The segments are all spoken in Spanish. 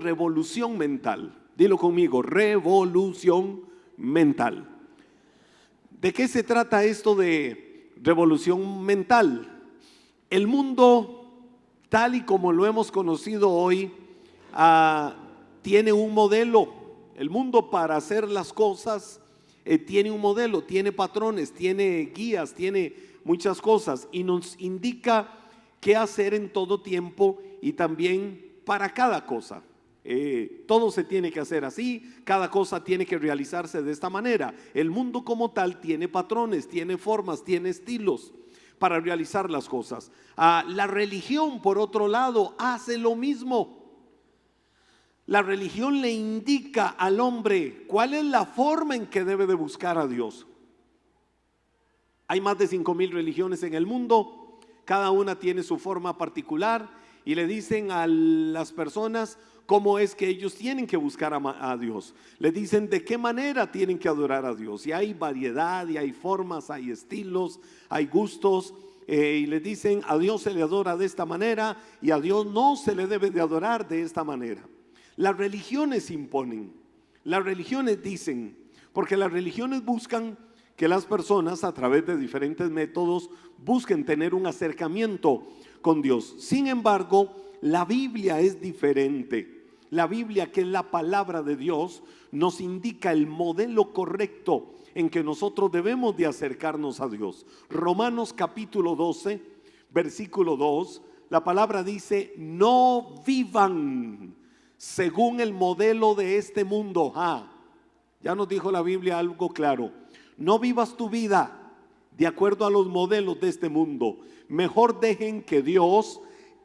revolución mental. Dilo conmigo, revolución mental. ¿De qué se trata esto de revolución mental? El mundo, tal y como lo hemos conocido hoy, tiene un modelo. El mundo, para hacer las cosas, tiene un modelo, tiene patrones, tiene guías, tiene muchas cosas y nos indica qué hacer en todo tiempo y también para cada cosa. Todo se tiene que hacer así, cada cosa tiene que realizarse de esta manera. El mundo como tal tiene patrones, tiene formas, tiene estilos para realizar las cosas. La religión, por otro lado, hace lo mismo. La religión le indica al hombre cuál es la forma en que debe de buscar a Dios. Hay más de 5,000 religiones en el mundo, cada una tiene su forma particular y le dicen a las personas cómo es que ellos tienen que buscar a Dios. Le dicen de qué manera tienen que adorar a Dios. Y hay variedad, y hay formas, hay estilos, hay gustos. Y le dicen a Dios se le adora de esta manera y a Dios no se le debe de adorar de esta manera. Las religiones imponen, las religiones dicen, porque las religiones buscan que las personas a través de diferentes métodos busquen tener un acercamiento con Dios. Sin embargo, la Biblia es diferente. La Biblia, que es la palabra de Dios, nos indica el modelo correcto en que nosotros debemos de acercarnos a Dios. Romanos capítulo 12, versículo 2, la palabra dice: no vivan según el modelo de este mundo. Ya nos dijo la Biblia algo claro. No vivas tu vida de acuerdo a los modelos de este mundo. Mejor dejen que Dios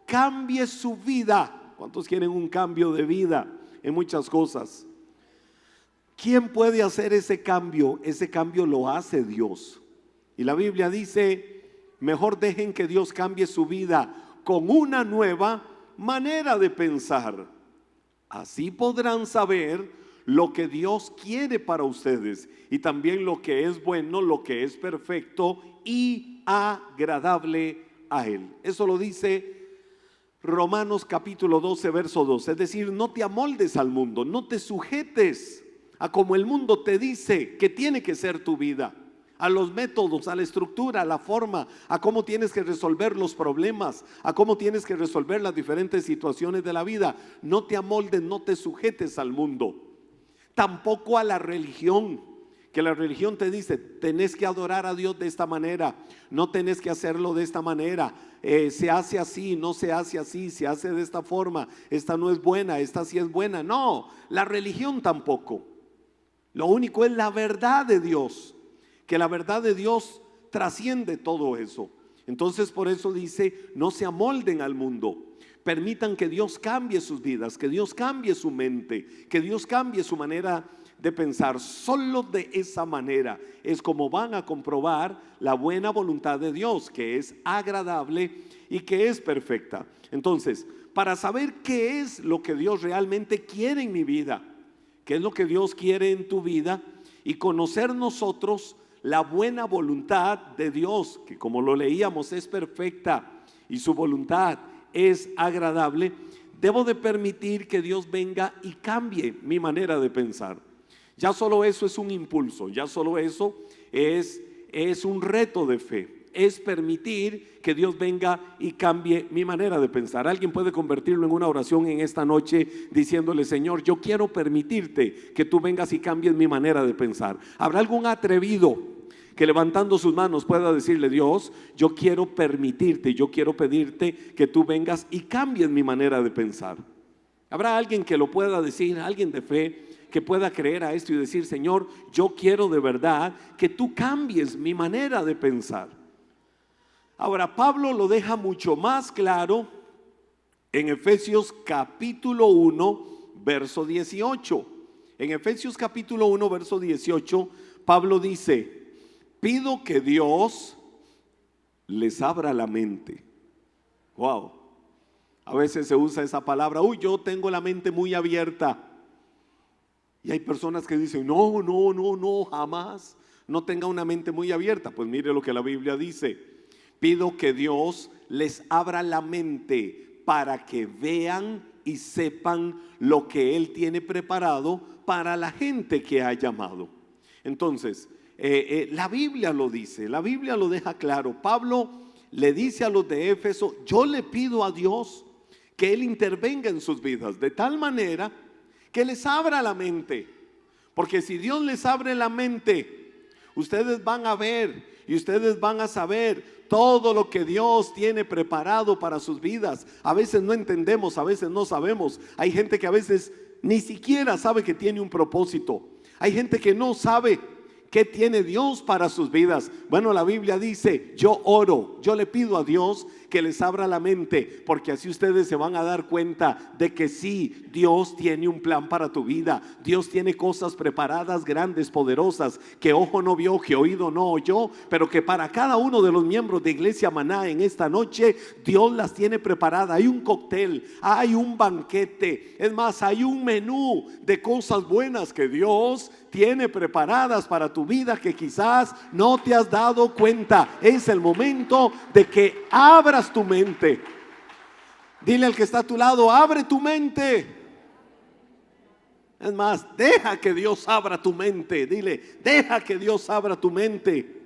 cambie su vida. ¿Cuántos quieren un cambio de vida en muchas cosas? ¿Quién puede hacer ese cambio? Ese cambio lo hace Dios. Y la Biblia dice: mejor dejen que Dios cambie su vida con una nueva manera de pensar. Así podrán saber lo que Dios quiere para ustedes y también lo que es bueno, lo que es perfecto y agradable a Él. Eso lo dice Romanos capítulo 12, verso 2. Es decir, no te amoldes al mundo, no te sujetes a como el mundo te dice que tiene que ser tu vida, a los métodos, a la estructura, a la forma, a cómo tienes que resolver los problemas, a cómo tienes que resolver las diferentes situaciones de la vida. No te amoldes, no te sujetes al mundo. Tampoco a la religión, que la religión te dice: tenés que adorar a Dios de esta manera, no tenés que hacerlo de esta manera, se hace así, no se hace así, se hace de esta forma, esta no es buena, esta sí es buena. No, la religión tampoco. Lo único es la verdad de Dios, que la verdad de Dios trasciende todo eso. Entonces por eso dice: no se amolden al mundo, permitan que Dios cambie sus vidas, que Dios cambie su mente, que Dios cambie su manera de pensar. Solo de esa manera es como van a comprobar la buena voluntad de Dios, que es agradable y que es perfecta. Entonces, para saber qué es lo que Dios realmente quiere en mi vida, qué es lo que Dios quiere en tu vida, y conocer nosotros la buena voluntad de Dios, que como lo leíamos es perfecta y su voluntad es agradable, debo de permitir que Dios venga y cambie mi manera de pensar. Ya solo eso es un impulso, ya solo eso es un reto de fe. Es permitir que Dios venga y cambie mi manera de pensar. Alguien puede convertirlo en una oración en esta noche diciéndole: Señor, yo quiero permitirte que tú vengas y cambies mi manera de pensar. ¿Habrá algún atrevido que levantando sus manos pueda decirle: Dios, yo quiero permitirte, yo quiero pedirte que tú vengas y cambies mi manera de pensar? ¿Habrá alguien que lo pueda decir, alguien de fe que pueda creer a esto y decir: Señor, yo quiero de verdad que tú cambies mi manera de pensar? Ahora, Pablo lo deja mucho más claro en Efesios capítulo 1, verso 18. En Efesios capítulo 1, verso 18, Pablo dice: pido que Dios les abra la mente. Wow. A veces se usa esa palabra: uy, yo tengo la mente muy abierta. Y hay personas que dicen: no, jamás no tenga una mente muy abierta. Pues mire lo que la Biblia dice: pido que Dios les abra la mente para que vean y sepan lo que Él tiene preparado para la gente que ha llamado. Entonces, la Biblia lo dice, la Biblia lo deja claro. Pablo le dice a los de Éfeso: yo le pido a Dios que Él intervenga en sus vidas de tal manera que les abra la mente, porque si Dios les abre la mente, ustedes van a ver y ustedes van a saber todo lo que Dios tiene preparado para sus vidas. A veces no entendemos, a veces no sabemos. Hay gente que a veces ni siquiera sabe que tiene un propósito. Hay gente que no sabe qué tiene Dios para sus vidas. Bueno, la Biblia dice: yo oro, yo le pido a Dios que les abra la mente, porque así ustedes se van a dar cuenta de que sí, Dios tiene un plan para tu vida. Dios tiene cosas preparadas, grandes, poderosas, que ojo no vio, que oído no oyó, pero que para cada uno de los miembros de Iglesia Maná en esta noche, Dios las tiene preparadas. Hay un cóctel, hay un banquete, es más, hay un menú de cosas buenas que Dios tiene preparadas para tu vida, que quizás no te has dado cuenta. Es el momento de que abras tu mente. Dile al que está a tu lado: abre tu mente. Es más, deja que Dios abra tu mente. Dile: deja que Dios abra tu mente.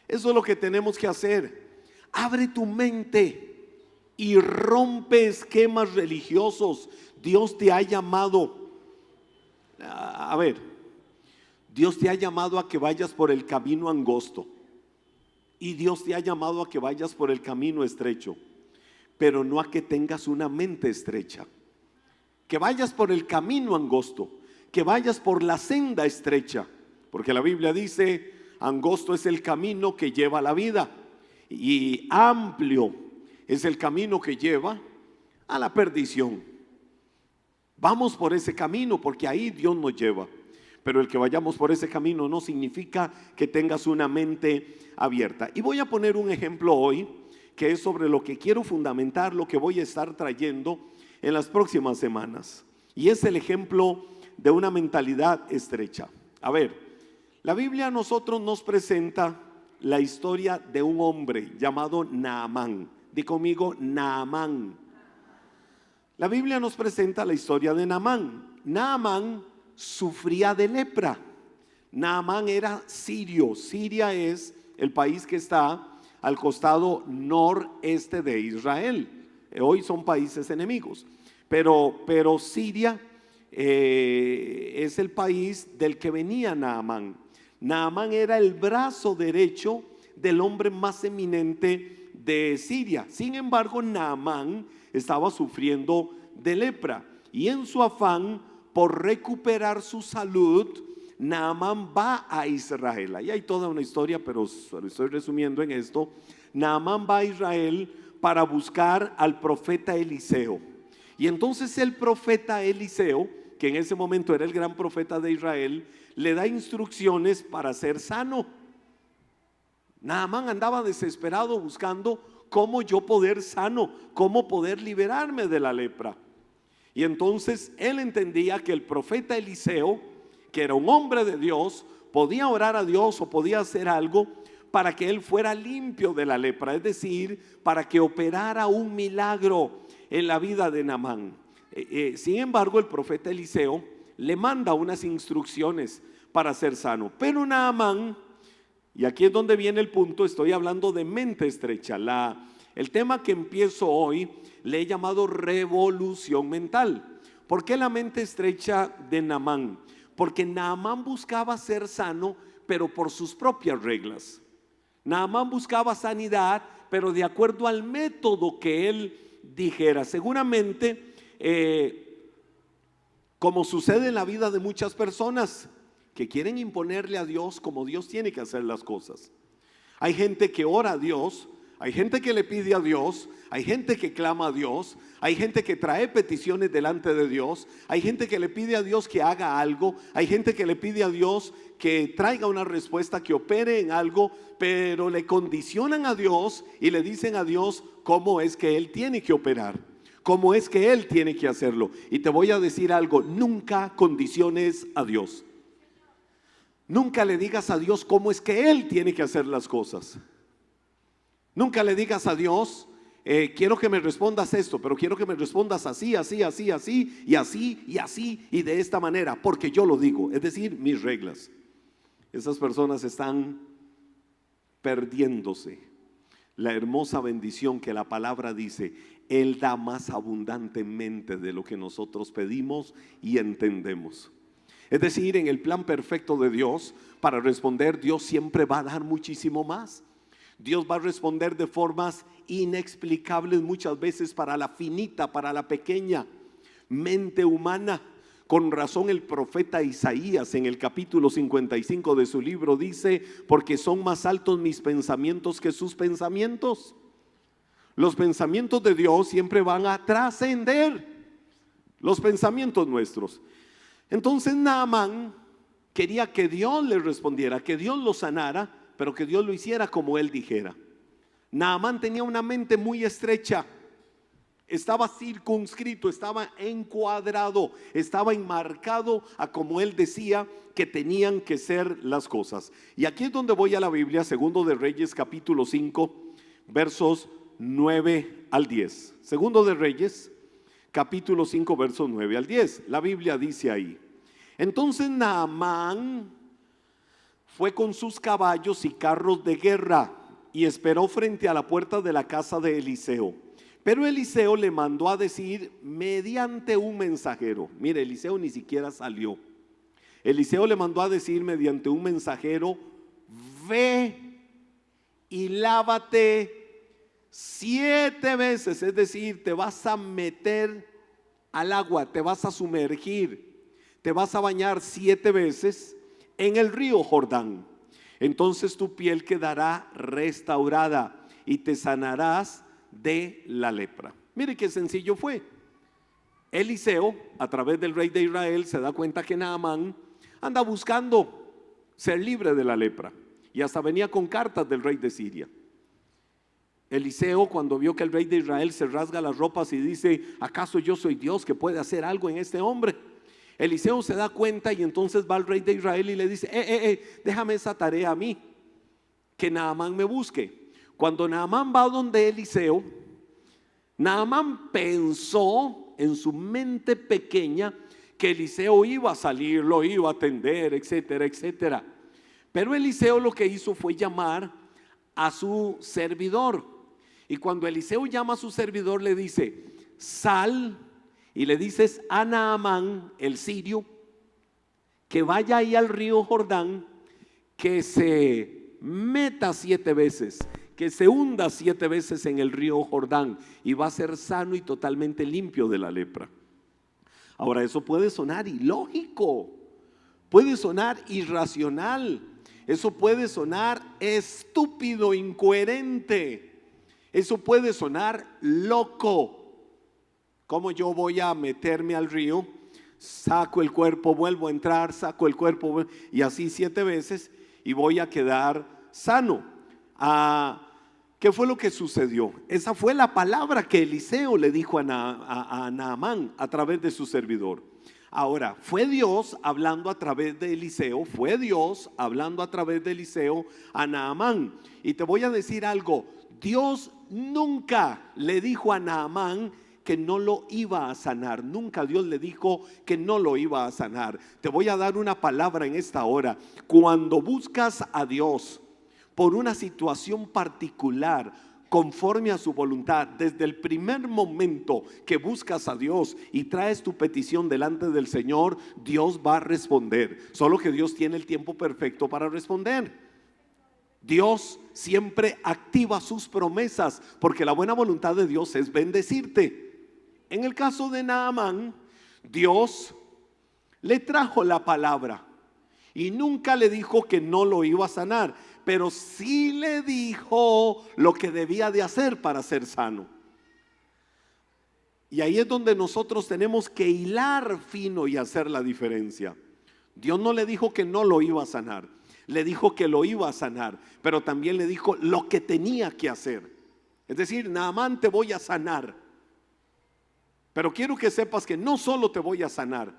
Eso es lo que tenemos que hacer. Abre tu mente y rompe esquemas religiosos. Dios te ha llamado, a ver, Dios te ha llamado a que vayas por el camino angosto, y Dios te ha llamado a que vayas por el camino estrecho, pero no a que tengas una mente estrecha. Que vayas por el camino angosto, que vayas por la senda estrecha, porque la Biblia dice: angosto es el camino que lleva a la vida, y amplio es el camino que lleva a la perdición. Vamos por ese camino porque ahí Dios nos lleva. Pero el que vayamos por ese camino no significa que tengas una mente abierta. Y voy a poner un ejemplo hoy, que es sobre lo que quiero fundamentar, lo que voy a estar trayendo en las próximas semanas. Y es el ejemplo de una mentalidad estrecha. A ver, la Biblia a nosotros nos presenta la historia de un hombre llamado Naamán. Di conmigo: Naamán. La Biblia nos presenta la historia de Naamán. Naamán sufría de lepra. Naamán era sirio. Siria es el país que está al costado noreste de Israel. Hoy son países enemigos, pero Siria es el país del que venía Naamán. Naamán era el brazo derecho del hombre más eminente de Siria. Sin embargo, Naamán estaba sufriendo de lepra, y en su afán por recuperar su salud, Naamán va a Israel. Ahí hay toda una historia, pero lo estoy resumiendo en esto. Naamán va a Israel para buscar al profeta Eliseo. Y entonces el profeta Eliseo, que en ese momento era el gran profeta de Israel, le da instrucciones para ser sano. Naamán andaba desesperado buscando cómo yo poder sano, cómo poder liberarme de la lepra. Y entonces él entendía que el profeta Eliseo, que era un hombre de Dios, podía orar a Dios o podía hacer algo para que él fuera limpio de la lepra, es decir, para que operara un milagro en la vida de Naamán. Sin embargo, el profeta Eliseo le manda unas instrucciones para ser sano, pero Naamán, y aquí es donde viene el punto, estoy hablando de mente estrecha. El tema que empiezo hoy le he llamado revolución mental. ¿Por qué la mente estrecha de Naamán? Porque Naamán buscaba ser sano, pero por sus propias reglas. Naamán buscaba sanidad, pero de acuerdo al método que él dijera. Seguramente, como sucede en la vida de muchas personas, que quieren imponerle a Dios como Dios tiene que hacer las cosas. Hay gente que ora a Dios, hay gente que le pide a Dios, hay gente que clama a Dios, hay gente que trae peticiones delante de Dios, hay gente que le pide a Dios que haga algo, hay gente que le pide a Dios que traiga una respuesta, que opere en algo, pero le condicionan a Dios y le dicen a Dios cómo es que Él tiene que operar, cómo es que Él tiene que hacerlo. Y te voy a decir algo: nunca condiciones a Dios. Nunca le digas a Dios cómo es que Él tiene que hacer las cosas. Nunca le digas a Dios quiero que me respondas esto, pero quiero que me respondas así, así, así, así, y así, y así, y de esta manera, porque yo lo digo, es decir, mis reglas. Esas personas están perdiéndose la hermosa bendición que la palabra dice: Él da más abundantemente de lo que nosotros pedimos y entendemos. Es decir, en el plan perfecto de Dios, para responder, Dios siempre va a dar muchísimo más. Dios va a responder de formas inexplicables muchas veces para la finita, para la pequeña mente humana. Con razón el profeta Isaías en el capítulo 55 de su libro dice: porque son más altos mis pensamientos que sus pensamientos. Los pensamientos de Dios siempre van a trascender los pensamientos nuestros. Entonces Naamán quería que Dios le respondiera, que Dios lo sanara, pero que Dios lo hiciera como él dijera. Naamán tenía una mente muy estrecha. Estaba circunscrito, estaba encuadrado, estaba enmarcado a como él decía que tenían que ser las cosas. Y aquí es donde voy a la Biblia, Segundo de Reyes capítulo 5, versos 9 al 10. Segundo de Reyes capítulo 5, versos 9 al 10. La Biblia dice ahí: entonces Naamán fue con sus caballos y carros de guerra y esperó frente a la puerta de la casa de Eliseo. Pero Eliseo le mandó a decir mediante un mensajero. Mire, Eliseo ni siquiera salió. Eliseo le mandó a decir mediante un mensajero: ve y lávate 7 veces. Es decir, te vas a meter al agua, te vas a sumergir, te vas a bañar 7 veces en el río Jordán. Entonces tu piel quedará restaurada y te sanarás de la lepra. Mire qué sencillo fue. Eliseo, a través del rey de Israel, se da cuenta que Naamán anda buscando ser libre de la lepra, y hasta venía con cartas del rey de Siria. Eliseo, cuando vio que el rey de Israel se rasga las ropas y dice: ¿acaso yo soy Dios que puede hacer algo en este hombre? Eliseo se da cuenta y entonces va al rey de Israel y le dice: déjame esa tarea a mí, que Naamán me busque. Cuando Naamán va donde Eliseo, Naamán pensó en su mente pequeña que Eliseo iba a salir, lo iba a atender, etcétera, etcétera. Pero Eliseo lo que hizo fue llamar a su servidor. Y cuando Eliseo llama a su servidor, le dice: sal y le dices a Naamán el sirio que vaya ahí al río Jordán, que se meta 7 veces, que se hunda 7 veces en el río Jordán, y va a ser sano y totalmente limpio de la lepra. Ahora, eso puede sonar ilógico, puede sonar irracional, eso puede sonar estúpido, incoherente, eso puede sonar loco. ¿Cómo yo voy a meterme al río, saco el cuerpo, vuelvo a entrar, saco el cuerpo, y así 7 veces, y voy a quedar sano? ¿Qué fue lo que sucedió? Esa fue la palabra que Eliseo le dijo a Naamán a través de su servidor. Ahora, fue Dios hablando a través de Eliseo, fue Dios hablando a través de Eliseo a Naamán. Y te voy a decir algo: Dios nunca le dijo a Naamán que no lo iba a sanar. Nunca Dios le dijo que no lo iba a sanar. Te voy a dar una palabra en esta hora. Cuando buscas a Dios por una situación particular, conforme a su voluntad, desde el primer momento que buscas a Dios y traes tu petición delante del Señor, Dios va a responder. Solo que Dios tiene el tiempo perfecto para responder. Dios siempre activa sus promesas, porque la buena voluntad de Dios es bendecirte. En el caso de Naamán, Dios le trajo la palabra y nunca le dijo que no lo iba a sanar, pero sí le dijo lo que debía de hacer para ser sano. Y ahí es donde nosotros tenemos que hilar fino y hacer la diferencia. Dios no le dijo que no lo iba a sanar, le dijo que lo iba a sanar, pero también le dijo lo que tenía que hacer. Es decir, Naamán, te voy a sanar, pero quiero que sepas que no solo te voy a sanar,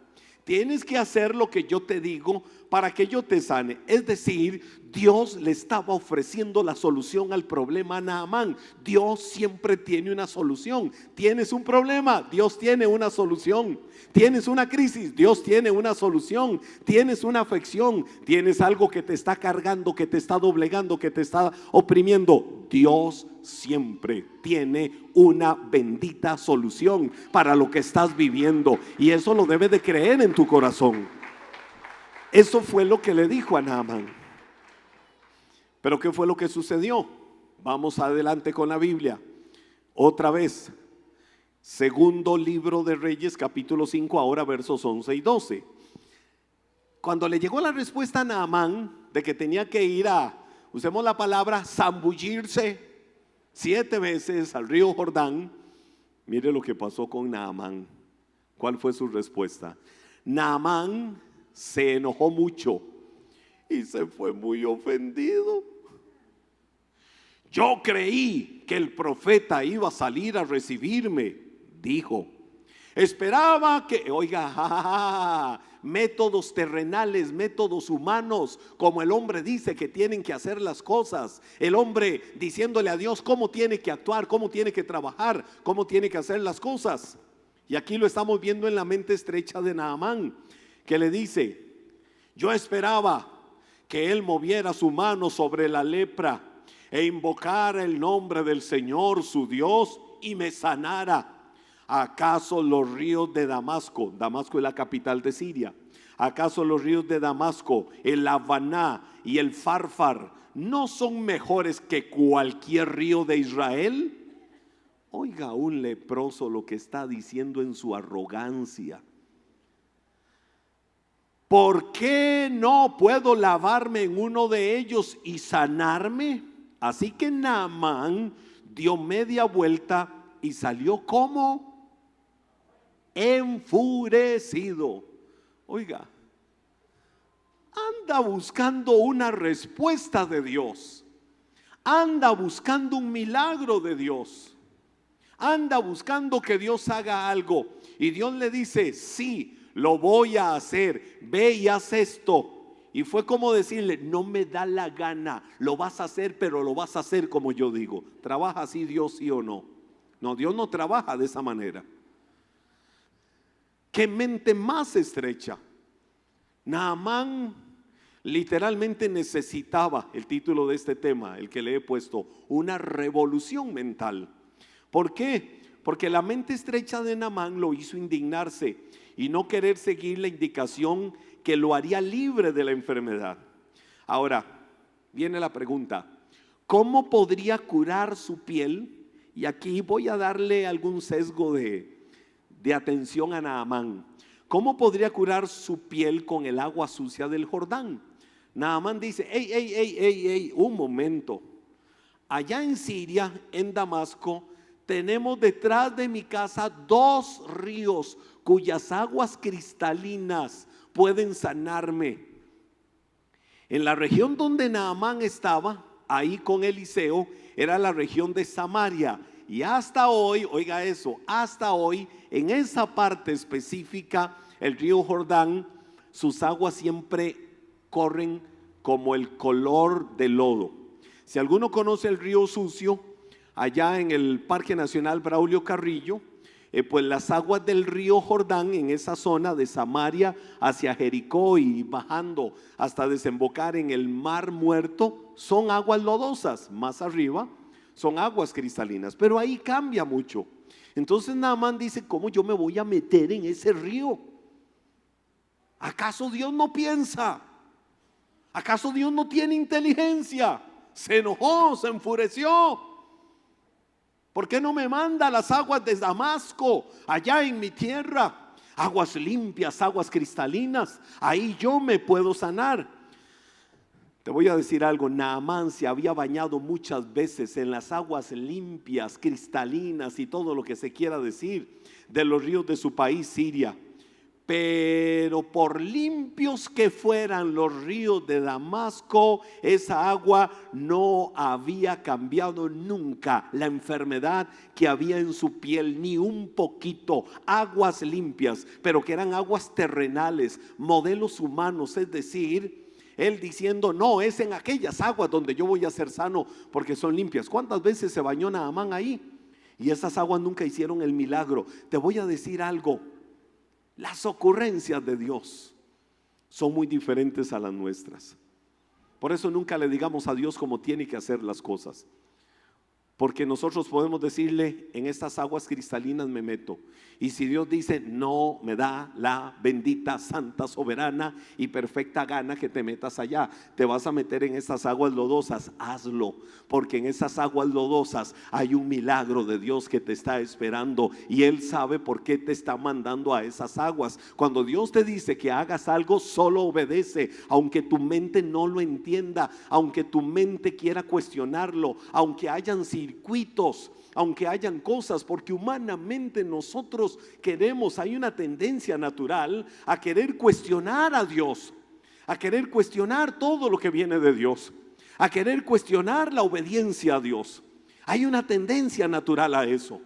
Tienes que hacer lo que yo te digo para que yo te sane. Es decir, Dios le estaba ofreciendo la solución al problema a Naamán. Dios siempre tiene una solución. Tienes un problema, Dios tiene una solución. Tienes una crisis, Dios tiene una solución. Tienes una afección, tienes algo que te está cargando, que te está doblegando, que te está oprimiendo. Dios siempre tiene una bendita solución para lo que estás viviendo, y eso lo debes de creer en tu corazón. Eso fue lo que le dijo a Naamán. Pero ¿qué fue lo que sucedió? Vamos adelante con la Biblia. Otra vez, segundo libro de Reyes, capítulo 5, ahora versos 11 y 12. Cuando le llegó la respuesta a Naamán de que tenía que ir a, usemos la palabra, zambullirse 7 veces al río Jordán, mire lo que pasó con Naamán. ¿Cuál fue su respuesta? Naamán se enojó mucho y se fue muy ofendido. Yo creí que el profeta iba a salir a recibirme, dijo. Esperaba que, oiga, métodos terrenales, métodos humanos, como el hombre dice que tienen que hacer las cosas. El hombre diciéndole a Dios cómo tiene que actuar, cómo tiene que trabajar, cómo tiene que hacer las cosas. Y aquí lo estamos viendo en la mente estrecha de Naamán, que le dice: yo esperaba que él moviera su mano sobre la lepra e invocara el nombre del Señor su Dios y me sanara. ¿Acaso los ríos de Damasco, Damasco es la capital de Siria, acaso los ríos de Damasco, el Habaná y el Farfar no son mejores que cualquier río de Israel? Oiga, un leproso lo que está diciendo en su arrogancia. ¿Por qué no puedo lavarme en uno de ellos y sanarme? Así que Naamán dio media vuelta y salió como enfurecido. Oiga, anda buscando una respuesta de Dios, anda buscando un milagro de Dios, anda buscando que Dios haga algo, y Dios le dice: sí, lo voy a hacer, ve y haz esto. Y fue como decirle: no me da la gana, lo vas a hacer, pero lo vas a hacer como yo digo. ¿Trabaja así Dios, sí o no? No, Dios no trabaja de esa manera. ¿Qué mente más estrecha? Naamán literalmente necesitaba, el título de este tema, el que le he puesto, una revolución mental. ¿Por qué? Porque la mente estrecha de Naamán lo hizo indignarse y no querer seguir la indicación que lo haría libre de la enfermedad. Ahora, viene la pregunta: ¿cómo podría curar su piel? Y aquí voy a darle algún sesgo de atención a Naamán. ¿Cómo podría curar su piel con el agua sucia del Jordán? Naamán dice: ey, un momento. Allá en Siria, en Damasco, tenemos detrás de mi casa 2 ríos cuyas aguas cristalinas pueden sanarme. En la región donde Naamán estaba, ahí con Eliseo, era la región de Samaria. Y hasta hoy, oiga eso, hasta hoy, en esa parte específica, el río Jordán, sus aguas siempre corren como el color del lodo. Si alguno conoce el río Sucio, allá en el Parque Nacional Braulio Carrillo, pues las aguas del río Jordán en esa zona de Samaria hacia Jericó y bajando hasta desembocar en el Mar Muerto son aguas lodosas. Más arriba son aguas cristalinas, pero ahí cambia mucho. Entonces Naamán dice: ¿cómo yo me voy a meter en ese río? ¿Acaso Dios no piensa? ¿Acaso Dios no tiene inteligencia? Se enojó, se enfureció. ¿Por qué no me manda las aguas de Damasco, allá en mi tierra? Aguas limpias, aguas cristalinas, ahí yo me puedo sanar. Te voy a decir algo: Naamán se había bañado muchas veces en las aguas limpias, cristalinas y todo lo que se quiera decir de los ríos de su país, Siria. Pero por limpios que fueran los ríos de Damasco, esa agua no había cambiado nunca la enfermedad que había en su piel, ni un poquito. Aguas limpias, pero que eran aguas terrenales, modelos humanos, es decir, él diciendo: no, es en aquellas aguas donde yo voy a ser sano porque son limpias. ¿Cuántas veces se bañó Naamán ahí? Y esas aguas nunca hicieron el milagro. Te voy a decir algo: las ocurrencias de Dios son muy diferentes a las nuestras. Por eso nunca le digamos a Dios cómo tiene que hacer las cosas, porque nosotros podemos decirle: en estas aguas cristalinas me meto. Y si Dios dice: no, me da la bendita, santa, soberana y perfecta gana que te metas allá, te vas a meter en esas aguas lodosas, hazlo, porque en esas aguas lodosas hay un milagro de Dios que te está esperando, y Él sabe por qué te está mandando a esas aguas. Cuando Dios te dice que hagas algo, solo obedece, aunque tu mente no lo entienda, aunque tu mente quiera cuestionarlo, aunque hayan circuitos, aunque hayan cosas, porque humanamente nosotros queremos, hay una tendencia natural a querer cuestionar a Dios, a querer cuestionar todo lo que viene de Dios, a querer cuestionar la obediencia a Dios. Hay una tendencia natural a eso.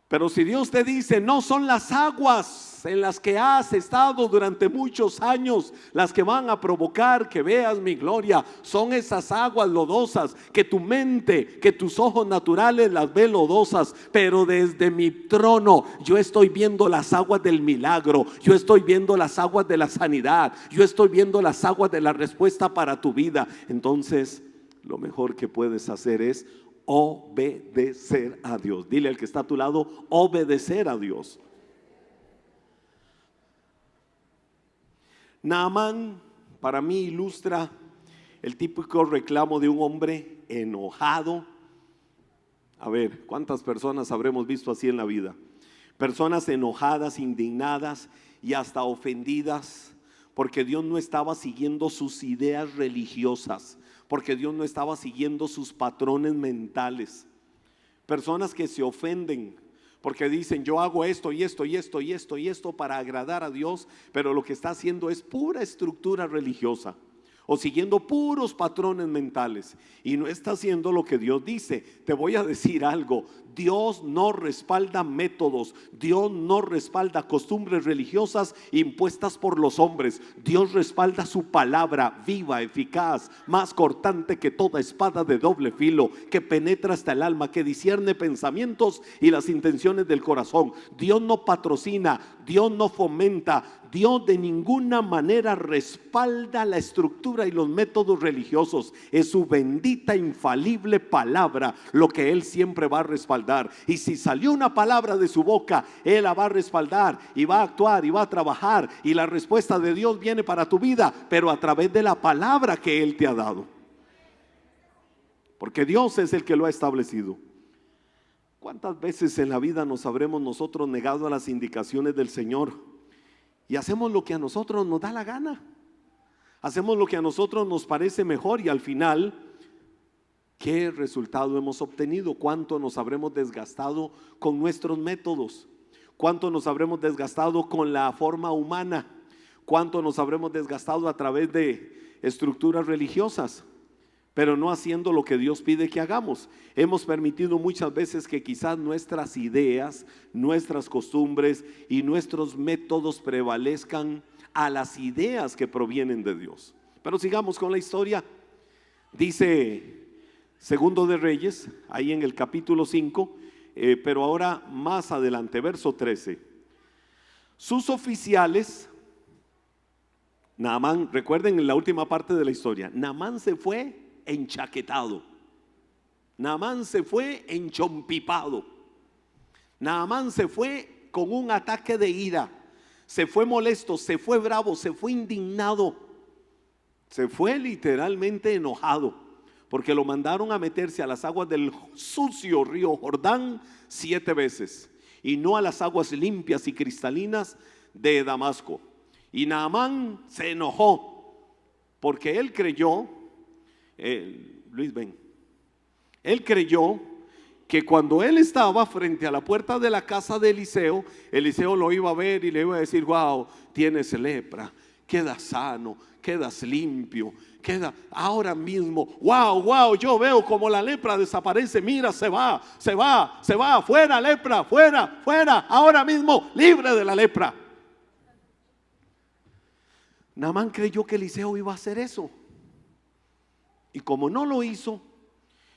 Pero si Dios te dice: no son las aguas en las que has estado durante muchos años las que van a provocar que veas mi gloria, son esas aguas lodosas que tu mente, que tus ojos naturales las ven lodosas, pero desde mi trono yo estoy viendo las aguas del milagro, yo estoy viendo las aguas de la sanidad, yo estoy viendo las aguas de la respuesta para tu vida. Entonces lo mejor que puedes hacer es obedecer a Dios. Dile al que está a tu lado: obedecer a Dios. Naamán para mí ilustra el típico reclamo de un hombre enojado. A ver, ¿cuántas personas habremos visto así en la vida? Personas enojadas, indignadas y hasta ofendidas porque Dios no estaba siguiendo sus ideas religiosas, porque Dios no estaba siguiendo sus patrones mentales. Personas que se ofenden porque dicen: yo hago esto y esto y esto y esto y esto para agradar a Dios, pero lo que está haciendo es pura estructura religiosa o siguiendo puros patrones mentales, y no está haciendo lo que Dios dice. Te voy a decir algo: Dios no respalda métodos, Dios no respalda costumbres religiosas impuestas por los hombres. Dios respalda su palabra viva, eficaz, más cortante que toda espada de doble filo, que penetra hasta el alma, que discierne pensamientos y las intenciones del corazón. Dios no patrocina, Dios no fomenta, Dios de ninguna manera respalda la estructura y los métodos religiosos. Es su bendita, infalible palabra lo que Él siempre va a respaldar. Y si salió una palabra de su boca, Él la va a respaldar y va a actuar y va a trabajar, y la respuesta de Dios viene para tu vida, pero a través de la palabra que Él te ha dado, porque Dios es el que lo ha establecido. ¿Cuántas veces en la vida nos habremos nosotros negado a las indicaciones del Señor y hacemos lo que a nosotros nos da la gana? Hacemos lo que a nosotros nos parece mejor, y al final, ¿qué resultado hemos obtenido? ¿Cuánto nos habremos desgastado con nuestros métodos? ¿Cuánto nos habremos desgastado con la forma humana? ¿Cuánto nos habremos desgastado a través de estructuras religiosas? Pero no haciendo lo que Dios pide que hagamos. Hemos permitido muchas veces que quizás nuestras ideas, nuestras costumbres y nuestros métodos prevalezcan a las ideas que provienen de Dios. Pero sigamos con la historia. Dice Segundo de Reyes, ahí en el capítulo 5, pero ahora más adelante, verso 13. Sus oficiales, Naamán, recuerden en la última parte de la historia, Naamán se fue enchaquetado, Naamán se fue enchompipado, Naamán se fue con un ataque de ira, se fue molesto, se fue bravo, se fue indignado, se fue literalmente enojado, porque lo mandaron a meterse a las aguas del sucio río Jordán 7 veces, y no a las aguas limpias y cristalinas de Damasco. Y Naamán se enojó porque él creyó, Luis, ven, él creyó que cuando él estaba frente a la puerta de la casa de Eliseo, Eliseo lo iba a ver y le iba a decir: wow, tienes lepra, quedas sano, quedas limpio, queda ahora mismo, wow, yo veo como la lepra desaparece, mira, se va, fuera lepra, fuera, ahora mismo libre de la lepra. Naamán creyó que Eliseo iba a hacer eso, y como no lo hizo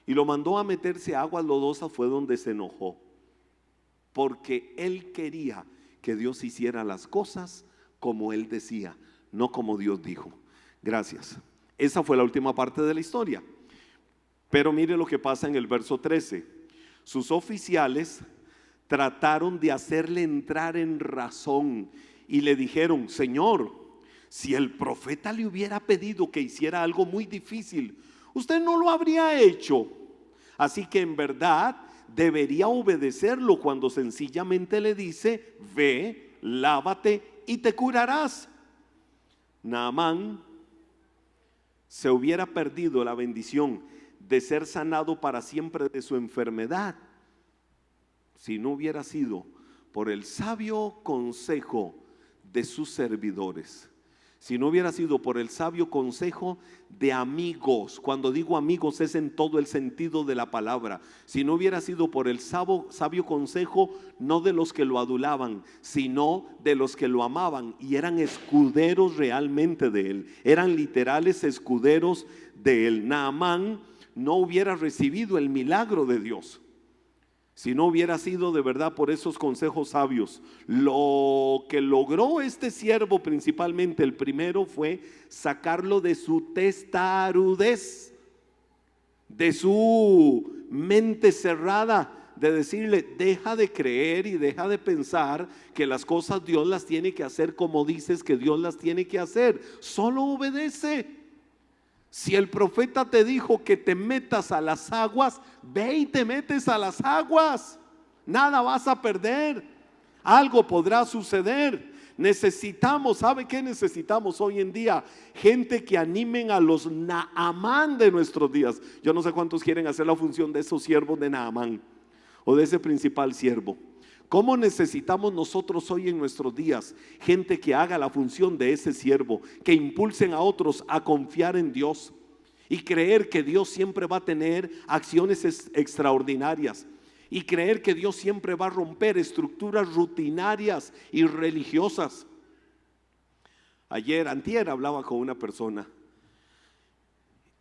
y lo mandó a meterse a aguas lodosas, fue donde se enojó, porque él quería que Dios hiciera las cosas como él decía, no como Dios dijo. Gracias. Esa fue la última parte de la historia. Pero mire lo que pasa en el verso 13. Sus oficiales trataron de hacerle entrar en razón y le dijeron: Señor, si el profeta le hubiera pedido que hiciera algo muy difícil, usted no lo habría hecho. Así que en verdad debería obedecerlo cuando sencillamente le dice: ve, lávate y te curarás. Naamán se hubiera perdido la bendición de ser sanado para siempre de su enfermedad si no hubiera sido por el sabio consejo de sus servidores, si no hubiera sido por el sabio consejo de amigos. Cuando digo amigos es en todo el sentido de la palabra. Si no hubiera sido por el sabio consejo, no de los que lo adulaban, sino de los que lo amaban y eran escuderos realmente de él, eran literales escuderos de él. Naamán no hubiera recibido el milagro de Dios si no hubiera sido de verdad por esos consejos sabios. Lo que logró este siervo principalmente, el primero, fue sacarlo de su testarudez, de su mente cerrada, de decirle: deja de creer y deja de pensar que las cosas Dios las tiene que hacer como dices que Dios las tiene que hacer, solo obedece. Si el profeta te dijo que te metas a las aguas, ve y te metes a las aguas. Nada vas a perder, algo podrá suceder. Necesitamos, ¿sabe qué necesitamos hoy en día? Gente que animen a los Naamán de nuestros días. Yo no sé cuántos quieren hacer la función de esos siervos de Naamán o de ese principal siervo. ¿Cómo necesitamos nosotros hoy en nuestros días gente que haga la función de ese siervo, que impulsen a otros a confiar en Dios y creer que Dios siempre va a tener acciones extraordinarias y creer que Dios siempre va a romper estructuras rutinarias y religiosas? Antier hablaba con una persona,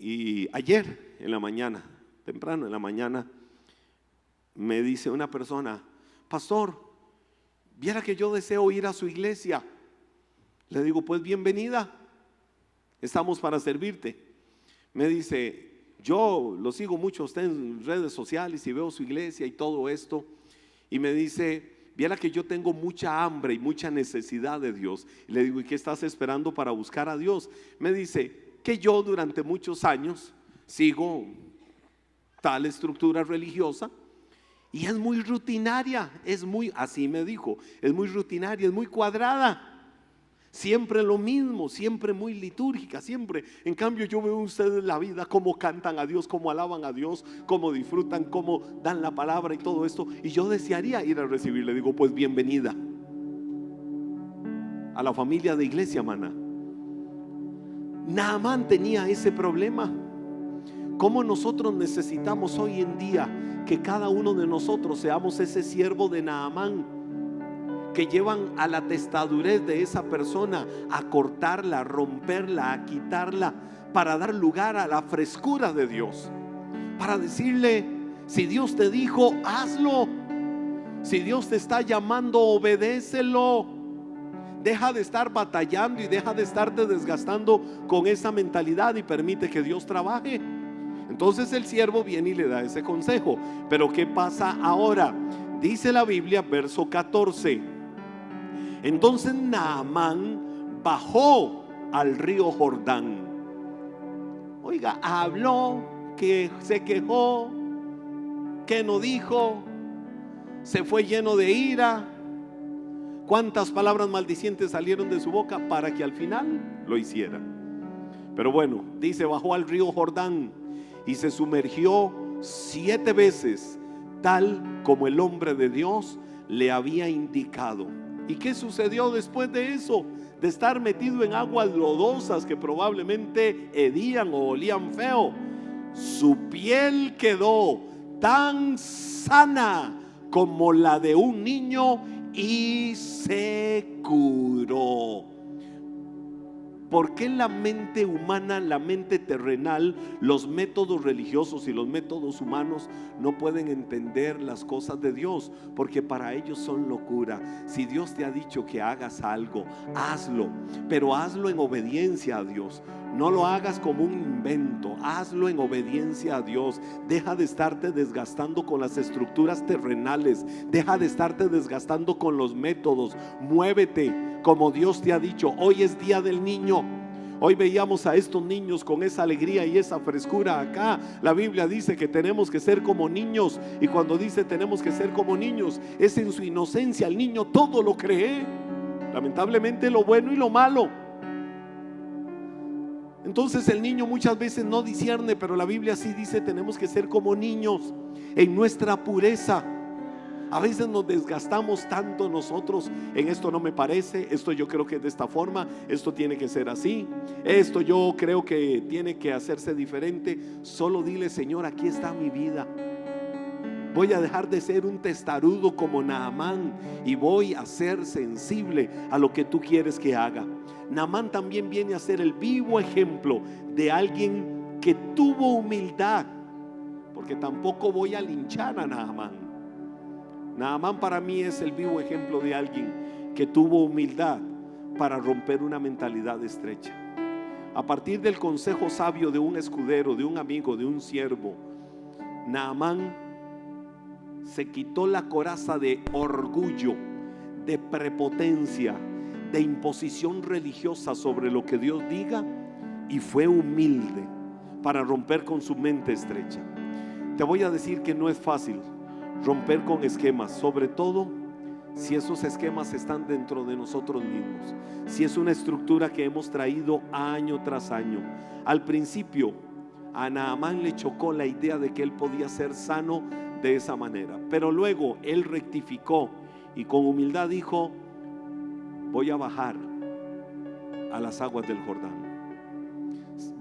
y ayer en la mañana, temprano en la mañana, me dice una persona: pastor, viera que yo deseo ir a su iglesia. Le digo: pues bienvenida, estamos para servirte. Me dice: yo lo sigo mucho a usted en redes sociales y veo su iglesia y todo esto. Y me dice: viera que yo tengo mucha hambre y mucha necesidad de Dios. Y le digo: ¿y qué estás esperando para buscar a Dios? Me dice que yo durante muchos años sigo tal estructura religiosa y es muy rutinaria, así me dijo, es muy rutinaria, es muy cuadrada, siempre lo mismo, siempre muy litúrgica, siempre. En cambio yo veo ustedes la vida, cómo cantan a Dios, cómo alaban a Dios, cómo disfrutan, cómo dan la palabra y todo esto, y yo desearía ir a recibir. Le digo: pues bienvenida a la familia de Iglesia Maná. Naamán tenía ese problema. ¿Cómo nosotros necesitamos hoy en día que cada uno de nosotros seamos ese siervo de Naamán, que llevan a la testadurez de esa persona a cortarla, a romperla, a quitarla, para dar lugar a la frescura de Dios, para decirle: si Dios te dijo, hazlo. Si Dios te está llamando, obedécelo. Deja de estar batallando y deja de estarte desgastando con esa mentalidad y permite que Dios trabaje. Entonces el siervo viene y le da ese consejo. Pero ¿qué pasa ahora? Dice la Biblia, verso 14: entonces Naamán bajó al río Jordán. Oiga, habló, que se quejó, que no dijo, se fue lleno de ira. Cuántas palabras maldicientes salieron de su boca para que al final lo hiciera. Pero bueno, dice: bajó al río Jordán y se sumergió 7 veces, tal como el hombre de Dios le había indicado. ¿Y qué sucedió después de eso? De estar metido en aguas lodosas que probablemente hedían o olían feo, su piel quedó tan sana como la de un niño y se curó. ¿Por qué la mente humana, la mente terrenal, los métodos religiosos y los métodos humanos no pueden entender las cosas de Dios? Porque para ellos son locura. Si Dios te ha dicho que hagas algo, hazlo, pero hazlo en obediencia a Dios. No lo hagas como un invento, hazlo en obediencia a Dios. Deja de estarte desgastando con las estructuras terrenales, deja de estarte desgastando con los métodos. Muévete como Dios te ha dicho. Hoy es día del niño. Hoy veíamos a estos niños con esa alegría y esa frescura acá. La Biblia dice que tenemos que ser como niños, y cuando dice tenemos que ser como niños, es en su inocencia. El niño todo lo cree, lamentablemente lo bueno y lo malo. Entonces el niño muchas veces no discierne, pero la Biblia sí dice tenemos que ser como niños en nuestra pureza. A veces nos desgastamos tanto nosotros en esto no me parece, esto yo creo que es de esta forma, esto tiene que ser así, esto yo creo que tiene que hacerse diferente. Solo dile: Señor, aquí está mi vida. Voy a dejar de ser un testarudo como Naamán y voy a ser sensible a lo que tú quieres que haga. Naamán también viene a ser el vivo ejemplo de alguien que tuvo humildad, porque tampoco voy a linchar a Naamán. Naamán para mí es el vivo ejemplo de alguien que tuvo humildad para romper una mentalidad estrecha. A partir del consejo sabio de un escudero, de un amigo, de un siervo, Naamán se quitó la coraza de orgullo, de prepotencia, de imposición religiosa sobre lo que Dios diga, y fue humilde para romper con su mente estrecha. Te voy a decir que no es fácil romper con esquemas, sobre todo si esos esquemas están dentro de nosotros mismos, si es una estructura que hemos traído año tras año. Al principio a Naamán le chocó la idea de que él podía ser sano de esa manera, pero luego él rectificó y con humildad dijo: voy a bajar a las aguas del Jordán.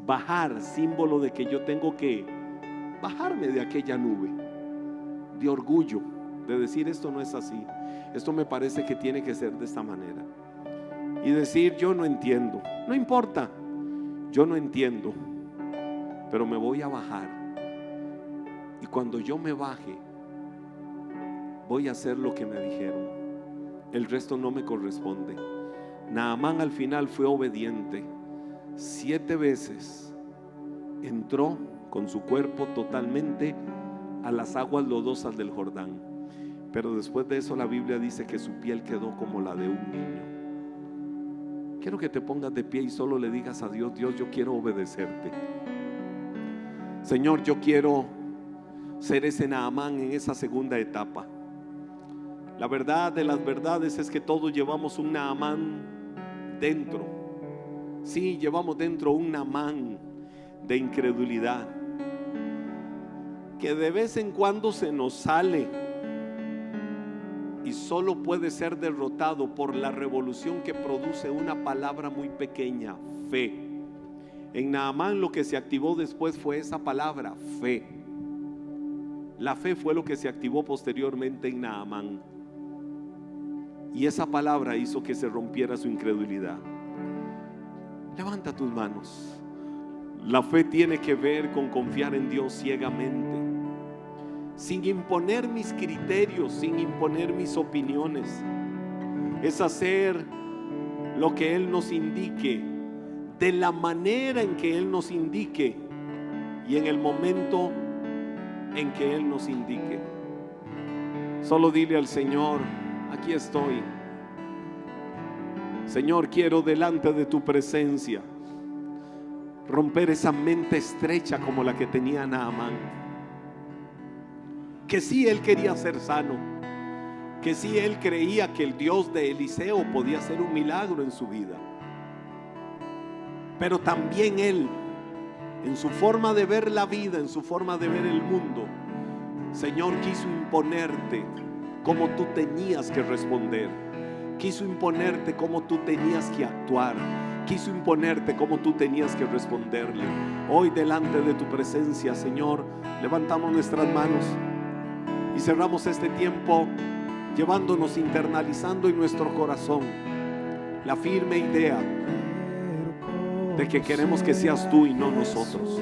Bajar, símbolo de que yo tengo que bajarme de aquella nube de orgullo, de decir esto no es así, esto me parece que tiene que ser de esta manera, y decir yo no entiendo. No importa, yo no entiendo, pero me voy a bajar, y cuando yo me baje voy a hacer lo que me dijeron, el resto no me corresponde. Naamán al final fue obediente. 7 veces entró con su cuerpo totalmente a las aguas lodosas del Jordán, pero después de eso la Biblia dice que su piel quedó como la de un niño. Quiero que te pongas de pie y solo le digas a Dios: Dios, yo quiero obedecerte. Señor, yo quiero ser ese Naamán en esa segunda etapa. La verdad de las verdades es que todos llevamos un Naamán dentro. Sí, llevamos dentro un Naamán de incredulidad que de vez en cuando se nos sale y solo puede ser derrotado por la revolución que produce una palabra muy pequeña: fe. En Naamán lo que se activó después fue esa palabra, fe. La fe fue lo que se activó posteriormente en Naamán, y esa palabra hizo que se rompiera su incredulidad. Levanta tus manos. La fe tiene que ver con confiar en Dios ciegamente, sin imponer mis criterios, sin imponer mis opiniones. Es hacer lo que Él nos indique, de la manera en que Él nos indique y en el momento en que Él nos indique. Solo dile al Señor: aquí estoy. Señor, quiero delante de tu presencia romper esa mente estrecha como la que tenía Naamán, que sí él quería ser sano, que sí él creía que el Dios de Eliseo podía hacer un milagro en su vida, pero también él, en su forma de ver la vida, en su forma de ver el mundo, Señor, quiso imponerte cómo tú tenías que responder, quiso imponerte cómo tú tenías que actuar, quiso imponerte cómo tú tenías que responderle. Hoy delante de tu presencia, Señor, levantamos nuestras manos y cerramos este tiempo llevándonos, internalizando en nuestro corazón la firme idea de que queremos que seas tú y no nosotros.